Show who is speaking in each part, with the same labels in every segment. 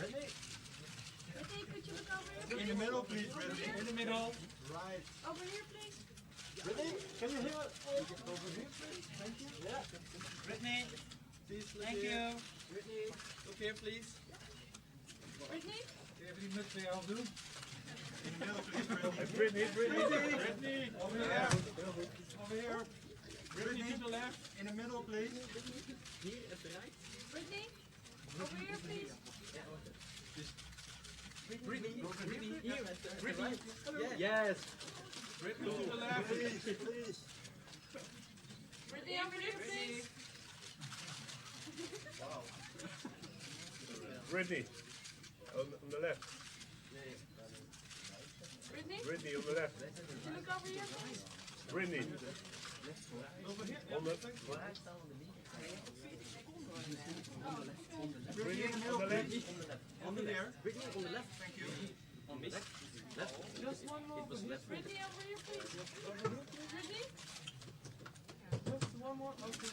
Speaker 1: Britney?
Speaker 2: Britney, could you look over here?
Speaker 1: In the middle, please, Britney. In the middle. Right.
Speaker 2: Over here, please.
Speaker 1: Britney, can you hear us? Over here, please. Thank you. Yeah. Britney, please. Thank you. Britney, look here, please.
Speaker 2: Britney?
Speaker 1: Even die muts weer afdoen. In the middle, please, Britney. Britney. Over here. Over here. Britney to the left. In the middle, please. Here at the right.
Speaker 2: Britney? Over here, please.
Speaker 1: Britney, here at the right. Yes. Britney to the left, please.
Speaker 2: Britney, over here, please.
Speaker 1: Wow.
Speaker 3: Britney, on the left.
Speaker 2: Britney?
Speaker 3: Britney on the left.
Speaker 2: Could you look over here, please?
Speaker 3: Britney.
Speaker 1: Over here.
Speaker 3: On the
Speaker 1: Britney in the middle, please. Over there. Britney on the left. Thank you. On this. Left.
Speaker 2: Just one more. Britney, over here, please. Britney?
Speaker 1: Just one more. Okay.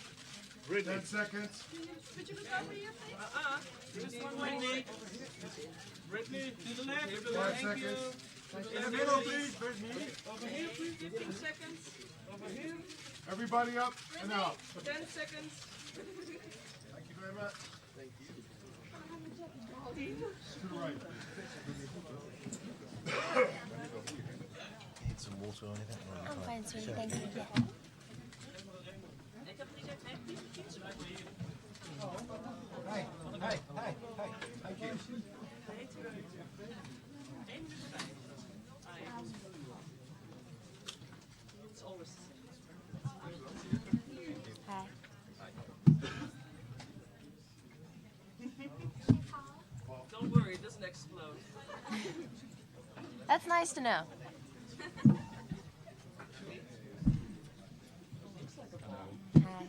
Speaker 3: Britney.
Speaker 4: 10 seconds.
Speaker 2: Could you look over here, please?
Speaker 1: Just one more. Britney to the left.
Speaker 4: 5
Speaker 1: Thank you.
Speaker 4: seconds.
Speaker 1: In the middle, please, Britney.
Speaker 2: Over here, please. 15 seconds.
Speaker 1: Over here.
Speaker 4: Everybody up and out.
Speaker 2: 10 seconds.
Speaker 4: Thank you very much. Thank you. To the right.
Speaker 5: Need some water or anything?
Speaker 6: I'm fine, sweetie. Thank you. Yeah.
Speaker 4: Hey. Thank you.
Speaker 6: Hi.
Speaker 2: Don't worry, it doesn't explode.
Speaker 6: That's nice to know. Hi.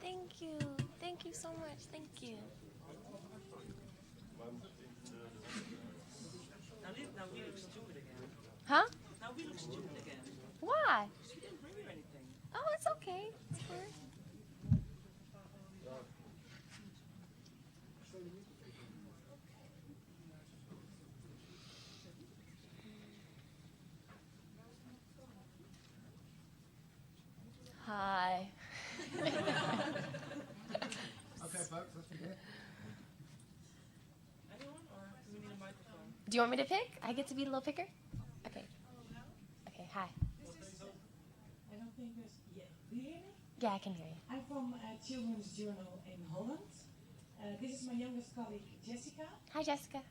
Speaker 6: Thank you. Thank you so much. Thank you.
Speaker 2: Now we look stupid again.
Speaker 6: Huh?
Speaker 2: Now we look stupid again.
Speaker 6: Why?
Speaker 2: She didn't bring you anything.
Speaker 6: Oh, it's okay. It's fine. Hi.
Speaker 4: Okay, folks, let's begin.
Speaker 2: Anyone, or do we need a microphone?
Speaker 6: Do you want me to pick? I get to be the little picker? Okay. Okay, hi.
Speaker 7: I don't think there's. Yeah. Do you hear me?
Speaker 6: Yeah, I can hear you.
Speaker 7: I'm from Children's Journal in Holland. This is my youngest colleague, Jessica.
Speaker 6: Hi, Jessica.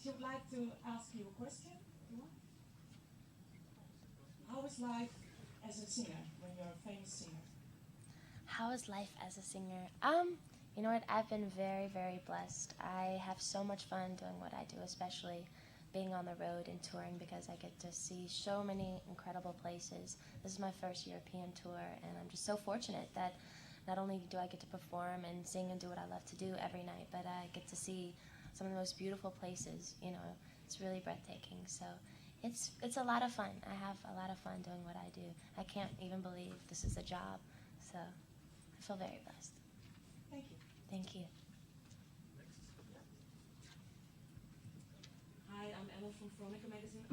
Speaker 7: She would like to ask you a question. You want? How is life as a singer when you're a famous singer?
Speaker 6: How is life as a singer? You know what? I've been very, very blessed. I have so much fun doing what I do, especially being on the road and touring, because I get to see so many incredible places. This is my first European tour, and I'm just so fortunate that not only do I get to perform and sing and do what I love to do every night, but I get to see some of the most beautiful places. You know, it's really breathtaking. So it's a lot of fun. I have a lot of fun doing what I do. I can't even believe this is a job. So I feel very blessed.
Speaker 7: Thank you.
Speaker 6: Thank you.
Speaker 8: Hi, I'm Ella from Veronica magazine.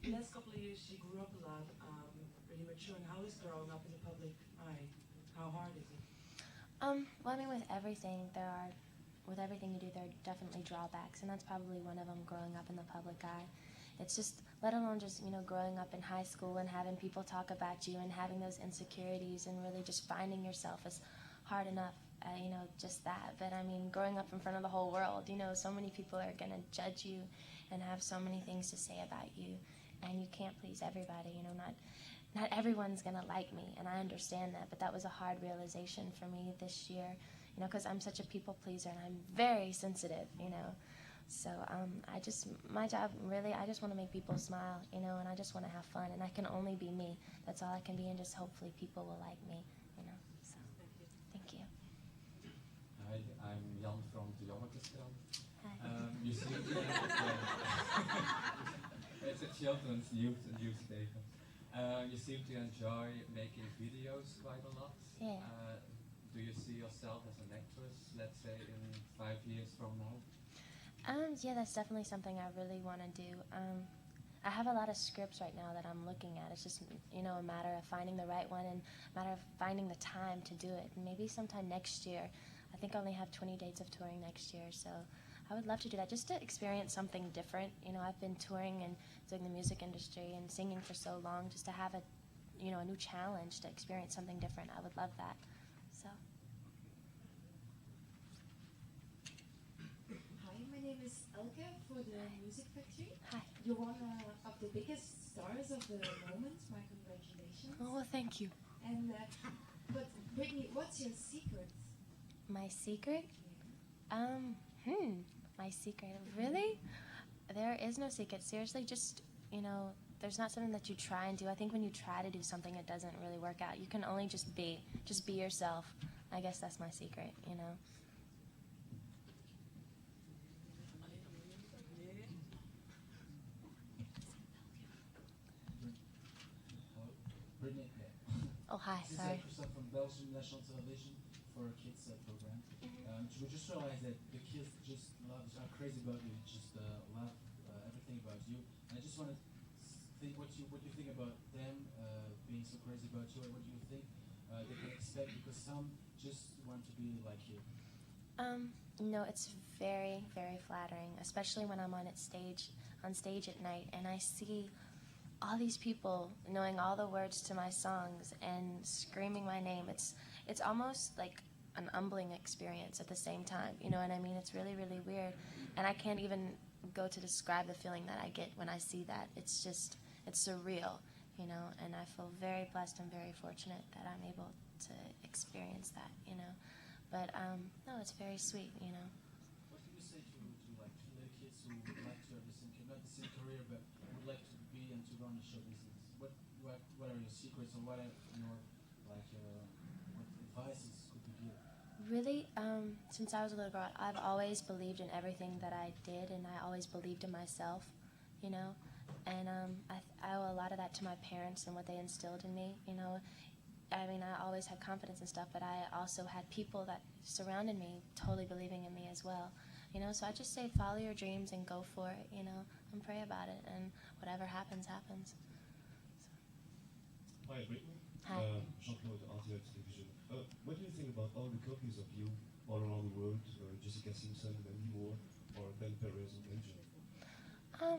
Speaker 8: The last couple of years she grew up a lot, really mature. And how is growing up in the public eye? How hard is it?
Speaker 6: Well, I mean, with everything you do, there are definitely drawbacks, and that's probably one of them, growing up in the public eye. It's just, let alone just, growing up in high school and having people talk about you and having those insecurities and really just finding yourself is hard enough. you know, just that. But I mean, growing up in front of the whole world, you know, so many people are going to judge you and have so many things to say about you, and you can't please everybody, you know, not everyone's going to like me, and I understand that, but that was a hard realization for me this year, you know, because I'm such a people pleaser, and I'm very sensitive, you know. So my job really, I just want to make people smile, you know, and I just want to have fun, and I can only be me. That's all I can be, and just hopefully people will like me, you know. So, thank you.
Speaker 5: Hi, I'm Jan from de Jammerkestrand.
Speaker 6: Hi.
Speaker 5: You seem to it's a children's newspaper. You seem to enjoy making videos quite a lot.
Speaker 6: Yeah.
Speaker 5: Do you see yourself as an actress, let's say, in 5 years from now?
Speaker 6: Yeah, that's definitely something I really want to do. I have a lot of scripts right now that I'm looking at. It's just, you know, a matter of finding the right one and a matter of finding the time to do it. And maybe sometime next year. I think I only have 20 dates of touring next year, so I would love to do that, just to experience something different. You know, I've been touring and doing the music industry and singing for so long, just to have a, you know, a new challenge, to experience something different. I would love that. So.
Speaker 9: Hi, my name is Elke for the Music Factory.
Speaker 6: Hi.
Speaker 9: You're one of the biggest stars of the moment. My congratulations.
Speaker 6: Oh, well, thank you.
Speaker 9: And but Britney, what's your secret?
Speaker 6: My secret? My secret. Really? There is no secret. Seriously, just, you know, there's not something that you try and do. I think when you try to do something, it doesn't really work out. You can only just be yourself. I guess that's my secret, you know.
Speaker 10: Britney.
Speaker 6: Oh, hi,
Speaker 10: This
Speaker 6: sorry.
Speaker 10: is Christophe from Belgium National Television for a kids program. We just realized that the kids just are crazy about you, just love everything about you. And I just want to think what you think about them being so crazy about you, and what do you think they can expect, because some just want to be like you.
Speaker 6: No, it's very, very flattering, especially when I'm on stage at night, and I see all these people knowing all the words to my songs and screaming my name. It's almost like an humbling experience at the same time. You know what I mean? It's really, really weird, and I can't even go to describe the feeling that I get when I see that. It's just, it's surreal, you know, and I feel very blessed and very fortunate that I'm able to experience that, you know. But no, it's very sweet, you know.
Speaker 10: What do you say to like little kids who would like to have the same, not the same career, but would like to be and to run the show business? What are your secrets, or what are your what advices could you give?
Speaker 6: Really, since I was a little girl, I've always believed in everything that I did, and I always believed in myself, you know. And I owe a lot of that to my parents and what they instilled in me, you know. I mean, I always had confidence and stuff, but I also had people that surrounded me totally believing in me as well, you know. So I just say follow your dreams and go for it, you know, and pray about it, and whatever happens, happens. So.
Speaker 11: Hi, Britney.
Speaker 6: Hi.
Speaker 11: Jean-Claude, RTL Television. What do you think about all the copies of you all around the world, Jessica Simpson, Mandy Moore, or Ben Perez and Belgium?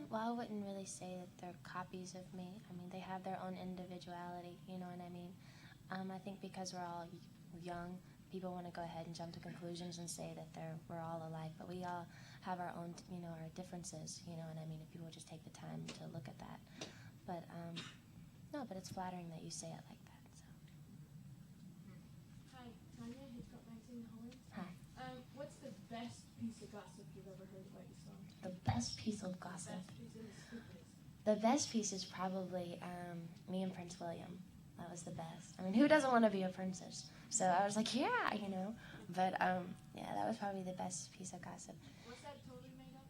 Speaker 6: Well, I wouldn't really say that they're copies of me. I mean, they have their own individuality, you know what I mean? I think because we're all young, people want to go ahead and jump to conclusions and say that we're all alike, but we all have our own, you know, our differences, you know what I mean? If people just take the time to look at that. But, no, but it's flattering that you say it like that, so.
Speaker 2: Hi, Tanya, Hitchcock 19 Holland.
Speaker 6: Hi.
Speaker 2: What's the best piece of gossip you've ever heard about your song?
Speaker 6: The best piece of gossip?
Speaker 2: The best piece and the stupidest.
Speaker 6: The best piece is probably me and Prince William. That was the best. I mean, who doesn't want to be a princess? So I was like, yeah, you know. But, yeah, that was probably the best piece of gossip.
Speaker 2: Was that totally made up?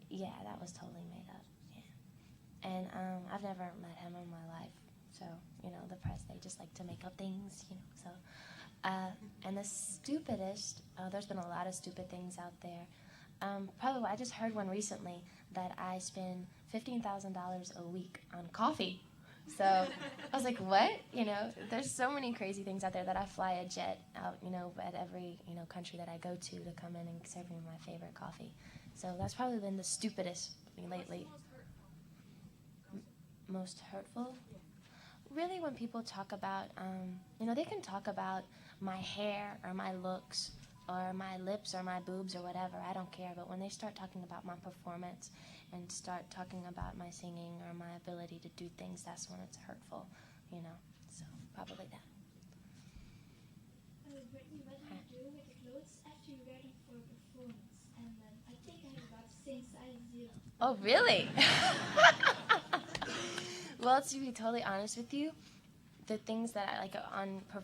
Speaker 6: Yeah, that was totally made up, yeah. And I've never met him in my life. So, you know, the press, they just like to make up things, you know. So, and the stupidest, there's been a lot of stupid things out there. Probably, I just heard one recently that I spend $15,000 a week on coffee. So I was like, what? You know, there's so many crazy things out there that I fly a jet out, you know, at every, you know, country that I go to come in and serve me my favorite coffee. So that's probably been the stupidest thing lately. Most hurtful? Really, when people talk about, you know, they can talk about my hair or my looks or my lips or my boobs or whatever. I don't care. But when they start talking about my performance and start talking about my singing or my ability to do things, that's when it's hurtful, you know. So probably that.
Speaker 12: Britney, what do you do with the clothes after you wear them for a performance? And I think I have about the same size as you.
Speaker 6: Oh, really? Well, to be totally honest with you, the things that I like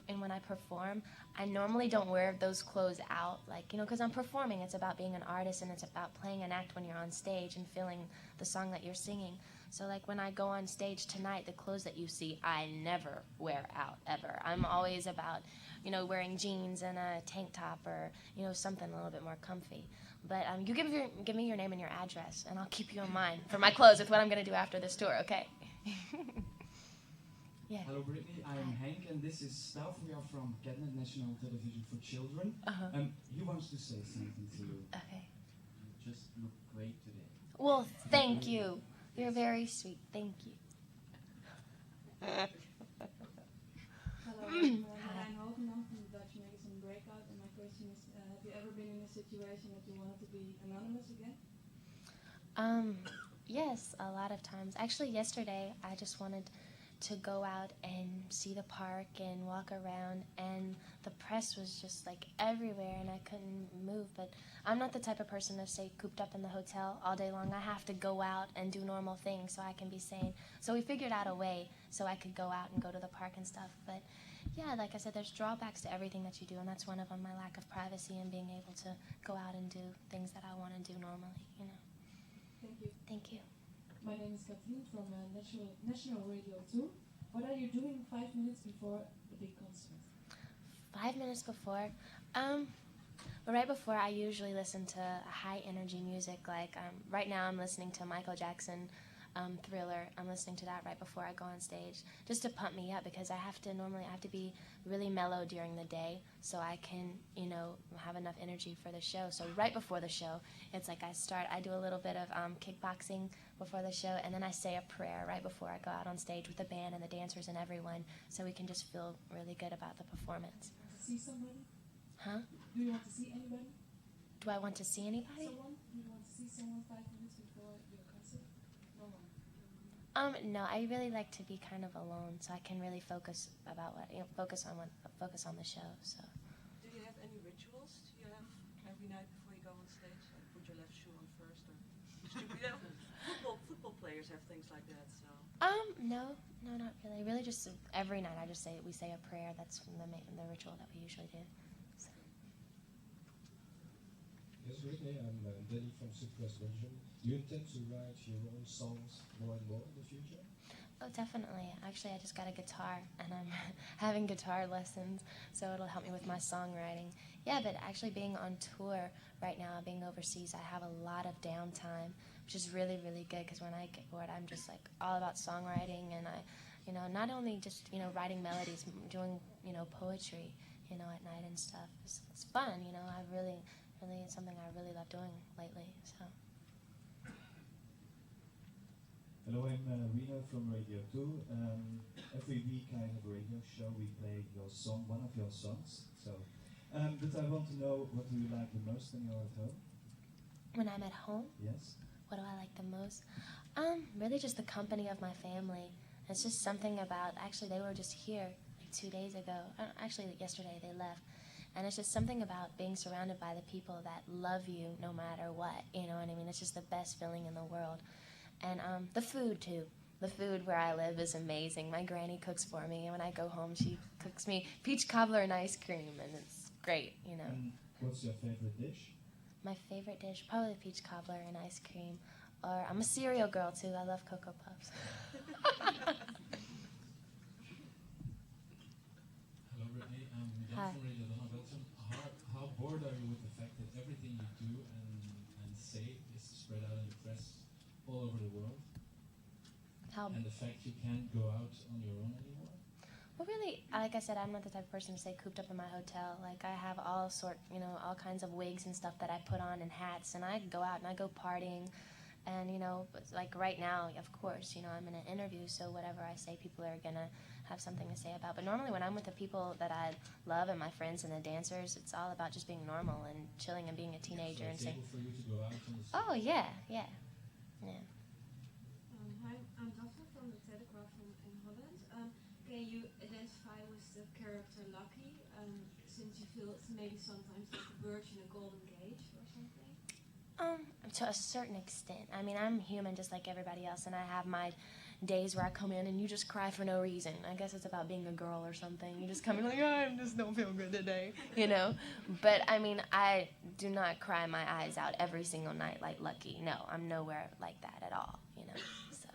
Speaker 6: and when I perform, I normally don't wear those clothes out, like, you know, because I'm performing. It's about being an artist, and it's about playing an act when you're on stage and feeling the song that you're singing. So, like, when I go on stage tonight, the clothes that you see, I never wear out, ever. I'm always about, you know, wearing jeans and a tank top or, you know, something a little bit more comfy. But you give me your name and your address, and I'll keep you in mind for my clothes with what I'm going to do after this tour, okay? Yeah.
Speaker 10: Hello Britney, I'm Hank and this is Stav. We are from Cabinet National Television for Children. He wants to say something to you.
Speaker 6: Okay.
Speaker 10: You just look great today.
Speaker 6: Well, thank you. You're very sweet. Thank you.
Speaker 13: Hello, I'm Marijn Hogenman from the Dutch magazine Breakout, and my question is, have you ever been in a situation that you wanted to be anonymous again?
Speaker 6: Yes, a lot of times. Actually, yesterday, I just wanted to go out and see the park and walk around, and the press was just like everywhere and I couldn't move. But I'm not the type of person to stay cooped up in the hotel all day long. I have to go out and do normal things so I can be sane. So we figured out a way so I could go out and go to the park and stuff. But yeah, like I said, there's drawbacks to everything that you do, and that's one of them, my lack of privacy and being able to go out and do things that I want to do normally, you know.
Speaker 13: Thank you.
Speaker 6: Thank you.
Speaker 7: My name is Kathleen from National Radio 2. What are you doing 5 minutes before the big concert?
Speaker 6: 5 minutes before? Well, right before, I usually listen to high energy music. Like right now I'm listening to Michael Jackson, Thriller. I'm listening to that right before I go on stage, just to pump me up, because I have to be really mellow during the day so I can, you know, have enough energy for the show. So right before the show, it's like I do a little bit of kickboxing before the show, and then I say a prayer right before I go out on stage with the band and the dancers and everyone, so we can just feel really good about the performance.
Speaker 7: Want to see somebody?
Speaker 6: Huh?
Speaker 7: Do you want to see anybody?
Speaker 6: Do I want to see anybody?
Speaker 7: Someone? Do you want to see someone 5 minutes before your concert? No one.
Speaker 6: No, I really like to be kind of alone, so I can really focus on the show. So.
Speaker 8: Do you have any rituals you have every night before you go on stage? Like put your left shoe on first, or football players have things like that. So.
Speaker 6: No, not really. Really, just every night we say a prayer. That's the ritual that we usually do. So.
Speaker 11: Yes, Britney, I'm Danny from Southwest Belgium. Do you intend to write your own songs more and more in the future?
Speaker 6: Oh, definitely. Actually, I just got a guitar, and I'm having guitar lessons, so it'll help me with my songwriting. Yeah, but actually being on tour right now, being overseas, I have a lot of downtime, which is really, really good, because when I get bored, I'm just like all about songwriting, and I, you know, not only just, you know, writing melodies, doing, you know, poetry, you know, at night and stuff. It's fun, you know. It's something I really love doing lately, so.
Speaker 11: Hello, I'm Reno from Radio 2. Every week I have a radio show. We play your song, one of your songs. So, but I want to know, what do you like the most when you're at home?
Speaker 6: When I'm at home?
Speaker 11: Yes.
Speaker 6: What do I like the most? Really just the company of my family. It's just something about, actually they were just here like 2 days ago. Actually yesterday they left. And it's just something about being surrounded by the people that love you no matter what. You know what I mean? It's just the best feeling in the world. And the food too. The food where I live is amazing. My granny cooks for me, and when I go home, she cooks me peach cobbler and ice cream, and it's great, you know.
Speaker 11: And what's your favorite dish?
Speaker 6: My favorite dish, probably peach cobbler and ice cream. Or I'm a cereal girl too. I love Cocoa Puffs.
Speaker 10: Hello, Britney. I'm Gent
Speaker 6: Hi.
Speaker 10: from Radio 1 Belgium. How bored are you with the fact that everything you do and say is spread out in the press all over the world? And the fact you can't go out on your own anymore?
Speaker 6: Well, really, like I said, I'm not the type of person to stay cooped up in my hotel. Like, I have all kinds of wigs and stuff that I put on and hats, and I go out and I go partying, And, you know, but like right now, of course, you know, I'm in an interview, so whatever I say, people are going to have something to say about. But normally when I'm with the people that I love and my friends and the dancers, it's all about just being normal and chilling and being a teenager and saying,
Speaker 10: for you to go out on the
Speaker 6: oh, yeah.
Speaker 13: Hi, I'm Daphne from the Telegraph in Holland. Can you identify with the character Lucky, since you feel it's maybe sometimes like a bird in a golden cage or something?
Speaker 6: To a certain extent. I mean, I'm human just like everybody else, and I have my days where I come in and you just cry for no reason. I guess it's about being a girl or something. You just come in like, oh, I just don't feel good today, you know? But, I mean, I do not cry my eyes out every single night like Lucky. No, I'm nowhere like that at all, you know? So.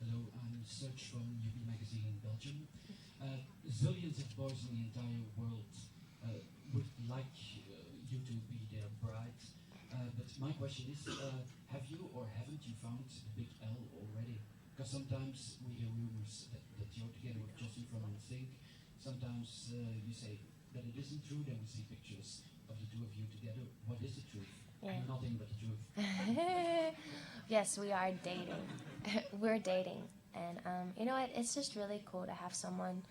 Speaker 10: Hello, I'm Serge from UB Magazine in Belgium. Zillions of boys in the entire world would like you to be their bride. But my question is, have you or haven't you found the big L already? Because sometimes we hear rumors that you're together with Justin from NSYNC. Sometimes you say that it isn't true, then we see pictures of the two of you together. What is the truth?
Speaker 6: Yeah.
Speaker 10: Nothing but the truth.
Speaker 6: Yes, we are dating. We're dating. And you know what? It's just really cool to have someone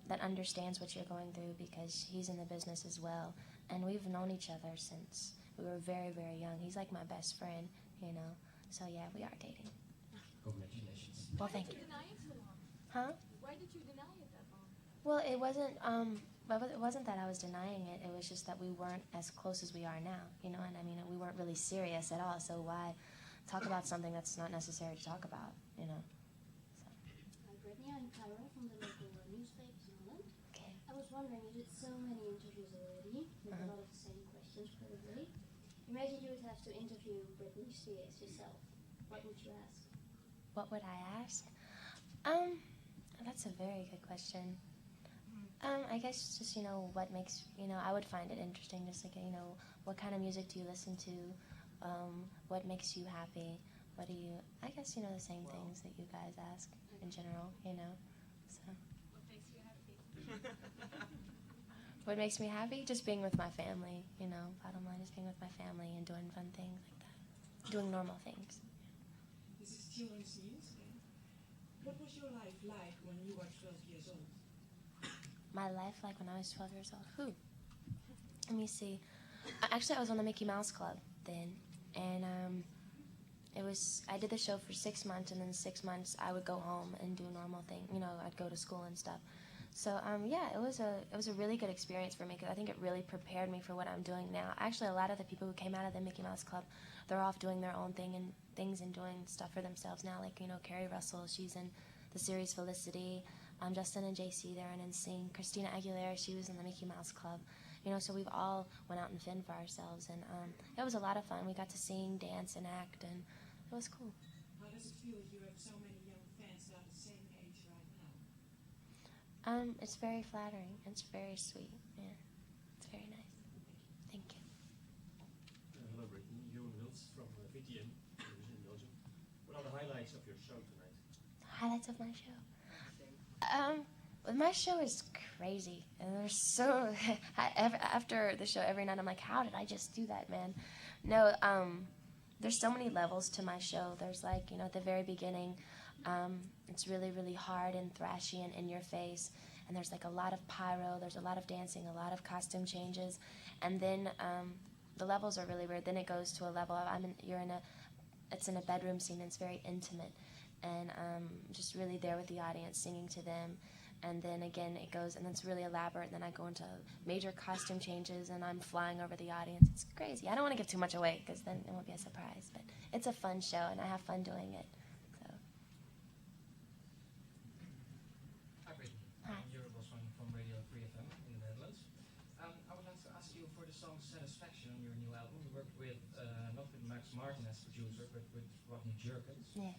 Speaker 6: that understands what you're going through, because he's in the business as well. And we've known each other since we were very, very young. He's like my best friend, you know. So yeah, we are dating.
Speaker 10: Congratulations.
Speaker 6: Well, thank you.
Speaker 2: Why did you deny it so long?
Speaker 6: Huh?
Speaker 2: Why did you deny it that long?
Speaker 6: Well, it wasn't that I was denying it. It was just that we weren't as close as we are now, you know. And I mean, we weren't really serious at all. So why talk about something that's not necessary to talk about, you know?
Speaker 12: Hi, Britney. I'm Kyra from the local newspapers in Holland.
Speaker 6: Okay.
Speaker 12: I was wondering, you did so many interviews already, with a lot of the same questions probably. Imagine you would have to interview Britney Spears yourself. What would you ask?
Speaker 6: What would I ask? That's a very good question. I guess just, you know, what makes, you know, I would find it interesting, just like, you know, what kind of music do you listen to? What makes you happy? What do you, I guess, you know, the same things that you guys ask in general, you know, so.
Speaker 2: What makes you happy?
Speaker 6: What makes me happy? Just being with my family, you know, bottom line is being with my family and doing fun things like that. Doing normal things.
Speaker 8: This is children's news. What was your life like when you were 12 years old?
Speaker 6: My life like when I was 12 years old? Who? Let me see. Actually, I was on the Mickey Mouse Club then, and I did the show for 6 months, and then 6 months I would go home and do a normal thing. You know, I'd go to school and stuff. So yeah, it was a really good experience for me, because I think it really prepared me for what I'm doing now. Actually, a lot of the people who came out of the Mickey Mouse Club, they're off doing their own things and doing stuff for themselves now. Like, you know, Carrie Russell, she's in the series Felicity. Justin and JC, they're in NSYNC. Christina Aguilera, she was in the Mickey Mouse Club. You know, so we've all went out and fend for ourselves, and it was a lot of fun. We got to sing, dance, and act, and it was cool.
Speaker 8: How does it feel you have so many young fans that are the same age right now?
Speaker 6: It's very flattering. It's very sweet. Yeah, it's very nice. Thank you.
Speaker 14: Hello, Britney. Jeroen Wils from VTM in Belgium. What are the highlights of your show tonight?
Speaker 6: Highlights of my show. Well, my show is crazy, and there's so after the show every night I'm like, how did I just do that, man? No, there's so many levels to my show. There's like, you know, at the very beginning, it's really, really hard and thrashy and in your face, and there's like a lot of pyro, there's a lot of dancing, a lot of costume changes, and then the levels are really weird. Then it goes to a level of it's in a bedroom scene, and it's very intimate, and just really there with the audience, singing to them. And then again it goes, and then it's really elaborate, and then I go into major costume changes, and I'm flying over the audience. It's crazy. I don't want to give too much away, because then it won't be a surprise, but it's a fun show, and I have fun doing it. So.
Speaker 10: Hi, Britney.
Speaker 6: Hi.
Speaker 10: I'm Jeroen Wils from Radio 3 FM in the Netherlands. I would like to ask you for the song Satisfaction on your new album. You worked with, not with Max Martin as producer, but with Rodney Jerkins.
Speaker 6: Yeah.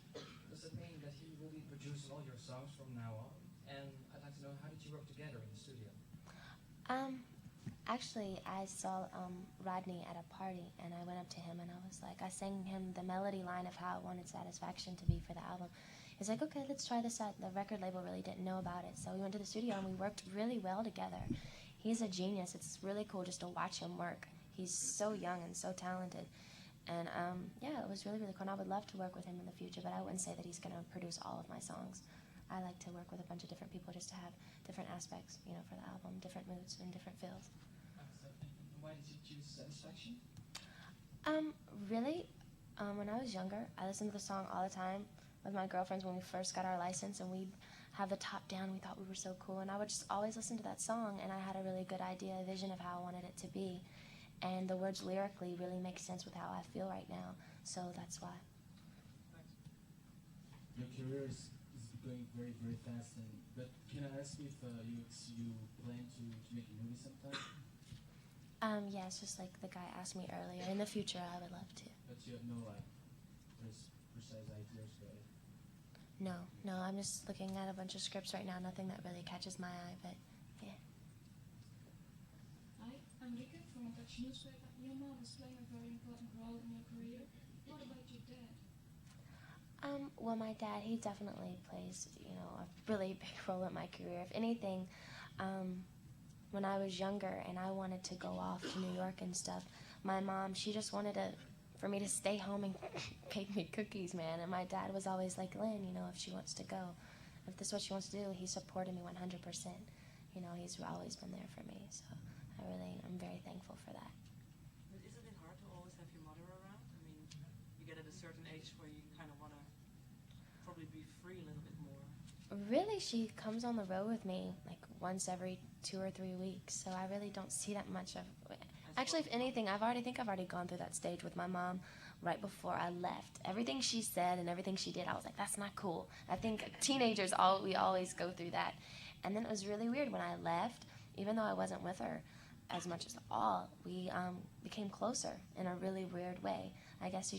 Speaker 10: Does that mean that he will be producing all your songs from now on? And I'd like to know, how did you work together in the studio?
Speaker 6: Actually, I saw Rodney at a party, and I went up to him, and I was like, I sang him the melody line of how I wanted Satisfaction to be for the album. He's like, okay, let's try this out. The record label really didn't know about it, so we went to the studio, and we worked really well together. He's a genius. It's really cool just to watch him work. He's so young and so talented. And yeah, it was really, really cool. And I would love to work with him in the future, but I wouldn't say that he's going to produce all of my songs. I like to work with a bunch of different people just to have different aspects, you know, for the album, different moods and different feels.
Speaker 10: Why did you choose Satisfaction?
Speaker 6: Really, when I was younger, I listened to the song all the time with my girlfriends when we first got our license, and we'd have the top down. We thought we were so cool, and I would just always listen to that song, and I had a really good idea, a vision of how I wanted it to be. And the words lyrically really make sense with how I feel right now, so that's why.
Speaker 10: Your career is going very, very fast, but can I ask you if you plan to make a movie sometime?
Speaker 6: Yeah, it's just like the guy asked me earlier. In the future, I would love to.
Speaker 10: But you have no precise ideas about it?
Speaker 6: No, I'm just looking at a bunch of scripts right now, nothing that really catches my eye, but yeah.
Speaker 7: Hi, I'm Rikke from a Dutch newspaper. Your mom is playing a very important role in your career. What about your dad?
Speaker 6: Well, my dad, he definitely plays, you know, a really big role in my career. If anything, when I was younger and I wanted to go off to New York and stuff, my mom, she just wanted for me to stay home and bake me cookies, man. And my dad was always like, Lynn, you know, if she wants to go, if this is what she wants to do, he supported me 100%. You know, he's always been there for me, so I'm very thankful for that.
Speaker 8: But isn't it hard to always have your mother around? I mean, you get at a certain age where you kind of want to probably be free a little bit more.
Speaker 6: Really, she comes on the road with me like once every 2 or 3 weeks, so I really don't see that much of it. Actually, if anything, I've already gone through that stage with my mom right before I left. Everything she said and everything she did, I was like, that's not cool. I think teenagers, we always go through that. And then it was really weird when I left, even though I wasn't with her as much as all, we became closer in a really weird way. I guess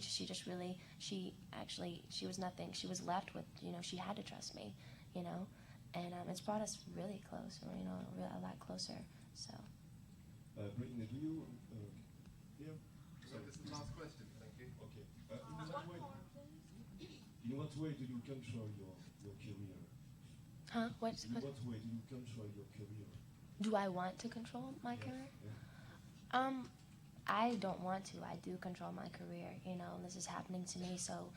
Speaker 6: she was nothing. She was left with, you know, she had to trust me, you know, and it's brought us really close, you know, a lot closer, so.
Speaker 15: Britney, do you hear?
Speaker 4: So this is the last question, thank you.
Speaker 15: Okay. In what way do you control your career?
Speaker 6: Huh?
Speaker 15: In what way do you control your career?
Speaker 6: Do I want to control my career?
Speaker 15: Yeah.
Speaker 6: I don't want to. I do control my career. You know, this is happening to me, so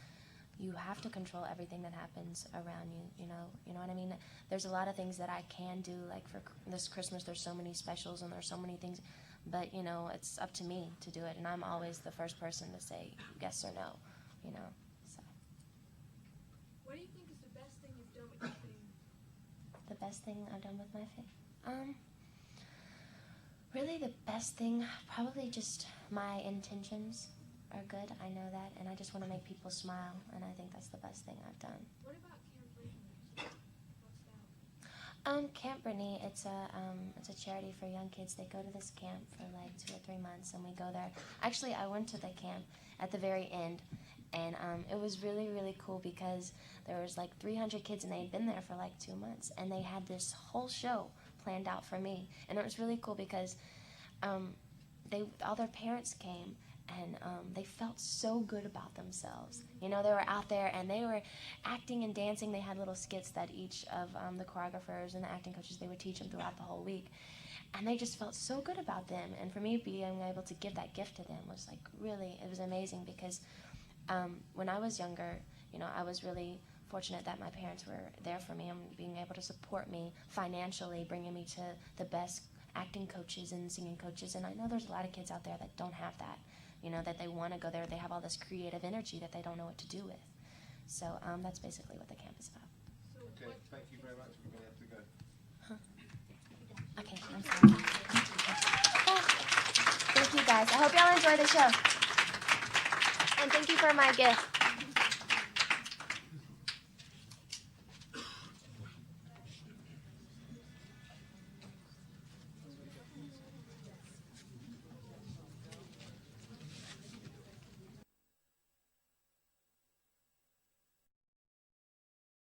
Speaker 6: you have to control everything that happens around you. You know what I mean? There's a lot of things that I can do. Like for this Christmas, there's so many specials and there's so many things, but you know, it's up to me to do it, and I'm always the first person to say yes or no. You know. So.
Speaker 13: What do you think is the best thing you've done with your fame?
Speaker 6: The best thing I've done with my fame? Really the best thing, probably just my intentions are good, I know that, and I just want to make people smile, and I think that's the best thing I've done.
Speaker 13: What about Camp Britney? What's that?
Speaker 6: Camp Britney, it's a charity for young kids. They go to this camp for like 2 or 3 months, and we go there. Actually, I went to the camp at the very end, and it was really, really cool because there was like 300 kids, and they had been there for like 2 months, and they had this whole show planned out for me, and it was really cool because all their parents came, and they felt so good about themselves. You know, they were out there and they were acting and dancing. They had little skits that each of the choreographers and the acting coaches, they would teach them throughout the whole week, and they just felt so good about them. And for me, being able to give that gift to them was like really, it was amazing because when I was younger, you know, I was really fortunate that my parents were there for me and being able to support me financially, bringing me to the best acting coaches and singing coaches. And I know there's a lot of kids out there that don't have that, you know, that they want to go there. They have all this creative energy that they don't know what to do with. So that's basically what the camp is about.
Speaker 4: Okay, thank you very much. We're going to have to go.
Speaker 6: Huh. Okay, I'm sorry. Thank you guys. I hope y'all enjoy the show. And thank you for my gift.